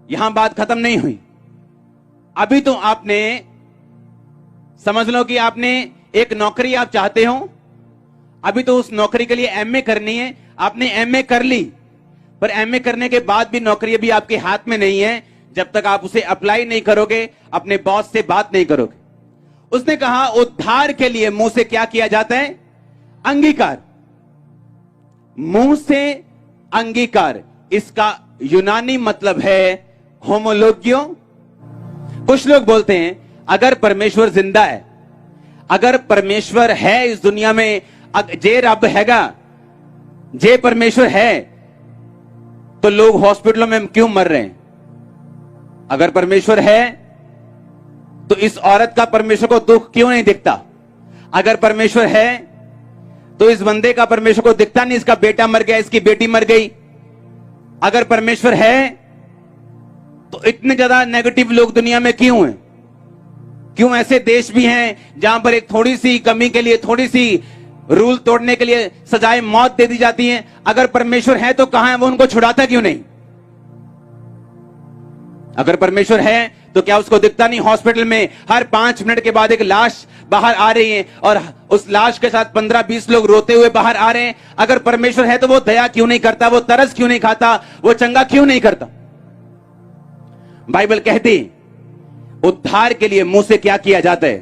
यहां बात खत्म नहीं हुई। अभी तो आपने समझ लो कि आपने एक नौकरी आप चाहते हो, अभी तो उस नौकरी के लिए एमए करनी है, आपने एमए कर ली, पर एमए करने के बाद भी नौकरी अभी आपके हाथ में नहीं है जब तक आप उसे अप्लाई नहीं करोगे, अपने बॉस से बात नहीं करोगे। उसने कहा उद्धार के लिए मुंह से क्या किया जाता है? अंगीकार। मुंह से अंगीकार, इसका यूनानी मतलब है होमोलोगियो। कुछ लोग बोलते हैं अगर परमेश्वर जिंदा है, अगर परमेश्वर है इस दुनिया में, जे रब हैगा, जे परमेश्वर है, तो लोग हॉस्पिटलों में क्यों मर रहे हैं? अगर परमेश्वर है तो इस औरत का परमेश्वर को दुख क्यों नहीं दिखता? अगर परमेश्वर है तो इस बंदे का परमेश्वर को दिखता नहीं, इसका बेटा मर गया, इसकी बेटी मर गई। अगर परमेश्वर है तो इतने ज्यादा नेगेटिव लोग दुनिया में क्यों हैं? क्यों ऐसे देश भी हैं जहां पर एक थोड़ी सी कमी के लिए, थोड़ी सी रूल तोड़ने के लिए सजाए मौत दे दी जाती है? अगर परमेश्वर है तो कहां है वो, उनको छुड़ाता क्यों नहीं? अगर परमेश्वर है तो क्या उसको दिखता नहीं? हॉस्पिटल में हर 5 मिनट के बाद एक लाश बाहर आ रही है और उस लाश के साथ 15-20 लोग रोते हुए बाहर आ रहे हैं। अगर परमेश्वर है तो वो दया क्यों नहीं करता? वो तरस क्यों नहीं खाता? वो चंगा क्यों नहीं करता? बाइबल कहती उद्धार के लिए मुंह से क्या किया जाता है?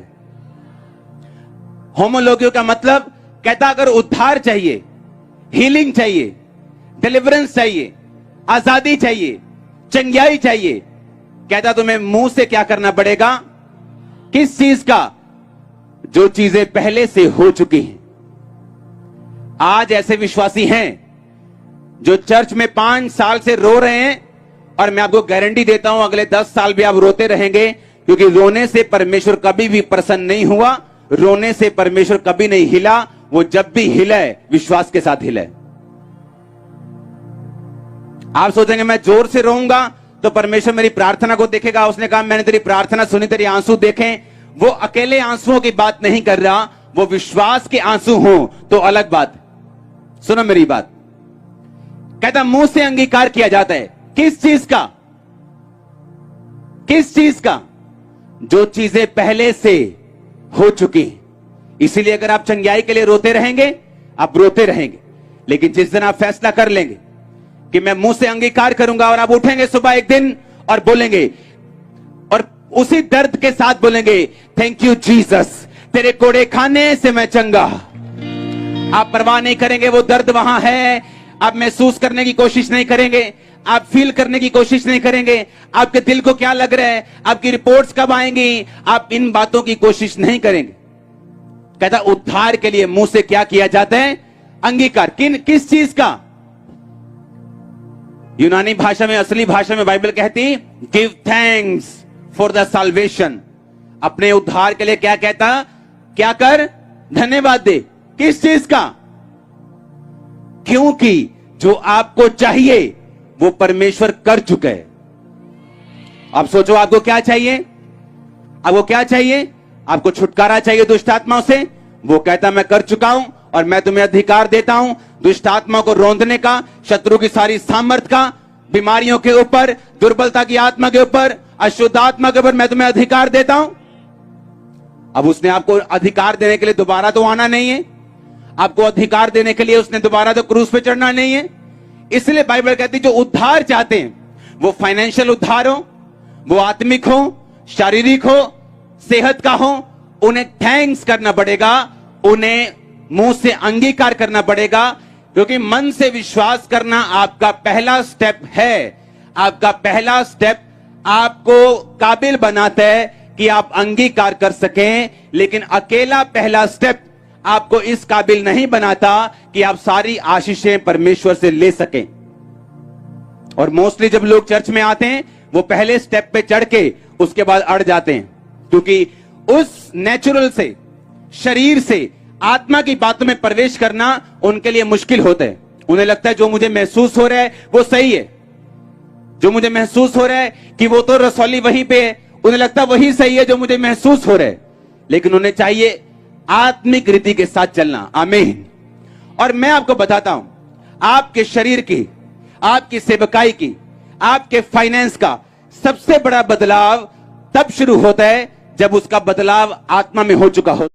होमोलोगियो का मतलब कहता अगर उद्धार चाहिए, हीलिंग चाहिए, डिलीवरेंस चाहिए, आजादी चाहिए, चंगाई चाहिए, कहता तुम्हें मुंह से क्या करना पड़ेगा? किस चीज का? जो चीजें पहले से हो चुकी हैं। आज ऐसे विश्वासी हैं जो चर्च में 5 साल से रो रहे हैं, और मैं आपको गारंटी देता हूं अगले 10 साल भी आप रोते रहेंगे, क्योंकि रोने से परमेश्वर कभी भी प्रसन्न नहीं हुआ, रोने से परमेश्वर कभी नहीं हिला। वो जब भी हिला है विश्वास के साथ हिला है। आप सोचेंगे मैं जोर से रोऊंगा तो परमेश्वर मेरी प्रार्थना को देखेगा। उसने कहा मैंने तेरी प्रार्थना सुनी, तेरे आंसू देखें। वो अकेले आंसुओं की बात नहीं कर रहा, वो विश्वास के आंसू हो तो अलग बात। सुनो मेरी बात, कहता मुंह से अंगीकार किया जाता है। किस चीज का? किस चीज का? जो चीजें पहले से हो चुकी। इसीलिए अगर आप चंगाई के लिए रोते रहेंगे, आप रोते रहेंगे, लेकिन जिस दिन आप फैसला कर लेंगे कि मैं मुंह से अंगीकार करूंगा, और आप उठेंगे सुबह एक दिन और बोलेंगे, और उसी दर्द के साथ बोलेंगे थैंक यू जीसस, तेरे कोड़े खाने से मैं चंगा। आप परवाह नहीं करेंगे वो दर्द वहां है, आप महसूस करने की कोशिश नहीं करेंगे, आप फील करने की कोशिश नहीं करेंगे, आपके दिल को क्या लग रहा है, आपकी रिपोर्ट्स कब आएंगी, आप इन बातों की कोशिश नहीं करेंगे। कहता उद्धार के लिए मुंह से क्या किया जाता है? अंगीकार। किस चीज का? यूनानी भाषा में, असली भाषा में बाइबल कहती give thanks for the salvation. अपने उद्धार के लिए क्या कहता? क्या कर? धन्यवाद दे। किस चीज का? क्योंकि जो आपको चाहिए वो परमेश्वर कर चुका है। आप सोचो आपको क्या चाहिए? आपको क्या चाहिए? आपको छुटकारा चाहिए दुष्ट आत्माओं से। वो कहता मैं कर चुका हूं और मैं तुम्हें अधिकार देता हूं दुष्ट आत्माओं को रोंदने का, शत्रु की सारी सामर्थ का, बीमारियों के ऊपर, दुर्बलता की आत्मा के ऊपर, अशुद्ध आत्मा के ऊपर मैं तुम्हें अधिकार देता हूं। अब उसने आपको अधिकार देने के लिए दोबारा तो आना नहीं है, आपको अधिकार देने के लिए उसने दोबारा तो क्रूस पे चढ़ना नहीं है। इसलिए बाइबल कहती है जो उद्धार चाहते हैं, वो फाइनेंशियल उद्धार हो, वो आत्मिक हो, शारीरिक हो, सेहत का हो, उन्हें थैंक्स करना पड़ेगा, उन्हें मुंह से अंगीकार करना पड़ेगा, क्योंकि मन से विश्वास करना आपका पहला स्टेप है। आपका पहला स्टेप आपको काबिल बनाता है कि आप अंगीकार कर सकें, लेकिन अकेला पहला स्टेप आपको इस काबिल नहीं बनाता कि आप सारी आशीषें परमेश्वर से ले सकें। और मोस्टली जब लोग चर्च में आते हैं वो पहले स्टेप पे चढ़ के उसके बाद अड़ जाते हैं, क्योंकि उस नेचुरल से, शरीर से आत्मा की बातों में प्रवेश करना उनके लिए मुश्किल होता है। उन्हें लगता है जो मुझे महसूस हो रहा है वो सही है, जो मुझे महसूस हो रहा है कि वो तो रसौली वहीं पे है, उन्हें लगता है वही सही है जो मुझे महसूस हो रहा है। लेकिन उन्हें चाहिए आत्मिक रीति के साथ चलना। आमीन। और मैं आपको बताता हूं, आपके शरीर की, आपकी सेवकाई की, आपके फाइनेंस का सबसे बड़ा बदलाव तब शुरू होता है जब उसका बदलाव आत्मा में हो चुका हो।